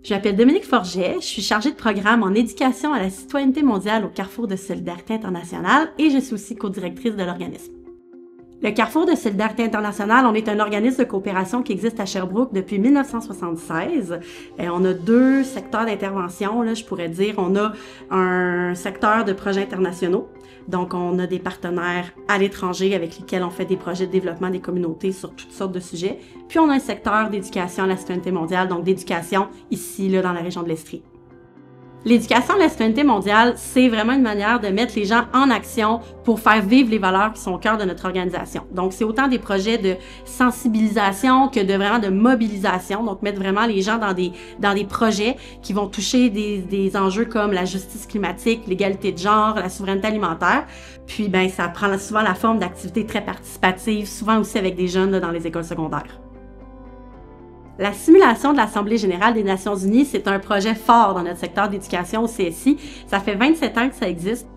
Je m'appelle Dominique Forget, je suis chargée de programme en éducation à la citoyenneté mondiale au Carrefour de Solidarité internationale et je suis aussi co-directrice de l'organisme. Le Carrefour de Solidarité internationale, on est un organisme de coopération qui existe à Sherbrooke depuis 1976. On a deux secteurs d'intervention, là, je pourrais dire. On a un secteur de projets internationaux. Donc, on a des partenaires à l'étranger avec lesquels on fait des projets de développement des communautés sur toutes sortes de sujets. Puis, on a un secteur d'éducation à la citoyenneté mondiale, donc d'éducation ici, là, dans la région de l'Estrie. L'éducation à la citoyenneté mondiale, c'est vraiment une manière de mettre les gens en action pour faire vivre les valeurs qui sont au cœur de notre organisation. Donc, c'est autant des projets de sensibilisation que vraiment de mobilisation. Donc, mettre vraiment les gens dans des projets qui vont toucher des enjeux comme la justice climatique, l'égalité de genre, la souveraineté alimentaire. Puis, ça prend souvent la forme d'activités très participatives, souvent aussi avec des jeunes là, dans les écoles secondaires. La simulation de l'Assemblée générale des Nations unies, c'est un projet fort dans notre secteur d'éducation au CSI. Ça fait 27 ans que ça existe.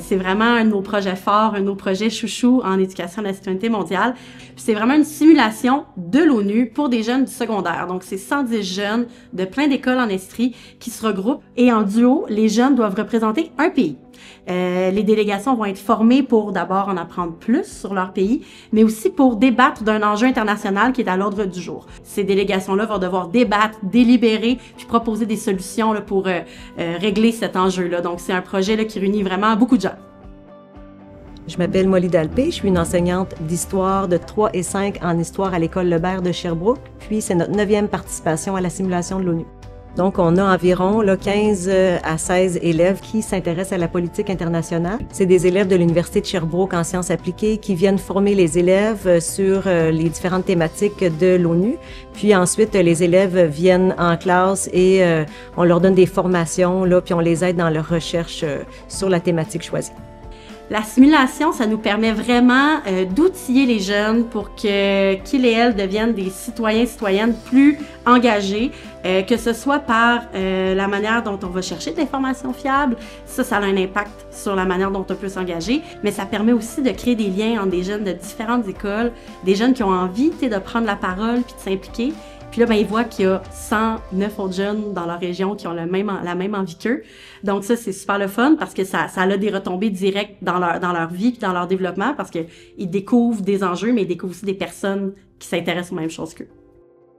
C'est vraiment un de nos projets forts, un de nos projets chouchous en éducation de la citoyenneté mondiale. C'est vraiment une simulation de l'ONU pour des jeunes du secondaire. Donc, c'est 110 jeunes de plein d'écoles en Estrie qui se regroupent et en duo, les jeunes doivent représenter un pays. Les délégations vont être formées pour d'abord en apprendre plus sur leur pays, mais aussi pour débattre d'un enjeu international qui est à l'ordre du jour. Ces délégations-là vont devoir débattre, délibérer, puis proposer des solutions là, pour régler cet enjeu-là. Donc, c'est un projet là, qui réunit vraiment beaucoup de gens. Je m'appelle Molly Dalpé, je suis une enseignante d'histoire de 3 et 5 en histoire à l'école Lebert de Sherbrooke, puis c'est notre 9e participation à la simulation de l'ONU. Donc, on a environ 15 à 16 élèves qui s'intéressent à la politique internationale. C'est des élèves de l'Université de Sherbrooke en sciences appliquées qui viennent former les élèves sur les différentes thématiques de l'ONU. Puis ensuite, les élèves viennent en classe et on leur donne des formations, là, puis on les aide dans leur recherche sur la thématique choisie. La simulation, ça nous permet vraiment d'outiller les jeunes pour qu'ils et elles deviennent des citoyens, citoyennes plus engagés, que ce soit par la manière dont on va chercher de l'information fiable. Ça a un impact sur la manière dont on peut s'engager, mais ça permet aussi de créer des liens entre des jeunes de différentes écoles, des jeunes qui ont envie de prendre la parole puis de s'impliquer. Puis là, ils voient qu'il y a 109 autres jeunes dans leur région qui ont la même envie qu'eux. Donc ça, c'est super le fun parce que ça a des retombées directes dans leur vie puis dans leur développement parce qu'ils découvrent des enjeux, mais ils découvrent aussi des personnes qui s'intéressent aux mêmes choses qu'eux.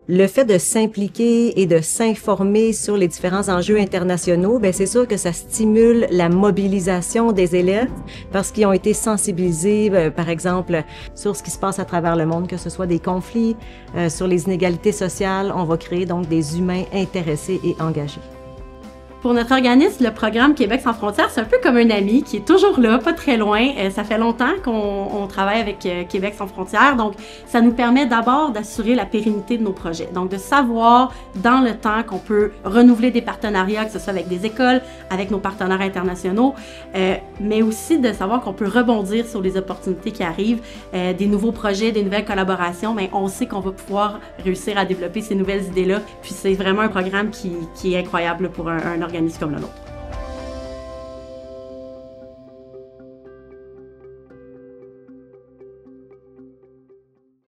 Le fait de s'impliquer et de s'informer sur les différents enjeux internationaux, c'est sûr que ça stimule la mobilisation des élèves parce qu'ils ont été sensibilisés, par exemple, sur ce qui se passe à travers le monde, que ce soit des conflits, sur les inégalités sociales. On va créer donc des humains intéressés et engagés. Pour notre organisme, le programme Québec sans frontières, c'est un peu comme un ami qui est toujours là, pas très loin. Ça fait longtemps qu'on travaille avec Québec sans frontières, donc ça nous permet d'abord d'assurer la pérennité de nos projets. Donc de savoir dans le temps qu'on peut renouveler des partenariats, que ce soit avec des écoles, avec nos partenaires internationaux, mais aussi de savoir qu'on peut rebondir sur les opportunités qui arrivent, des nouveaux projets, des nouvelles collaborations, mais on sait qu'on va pouvoir réussir à développer ces nouvelles idées-là. Puis c'est vraiment un programme qui est incroyable pour un organisme comme le nôtre.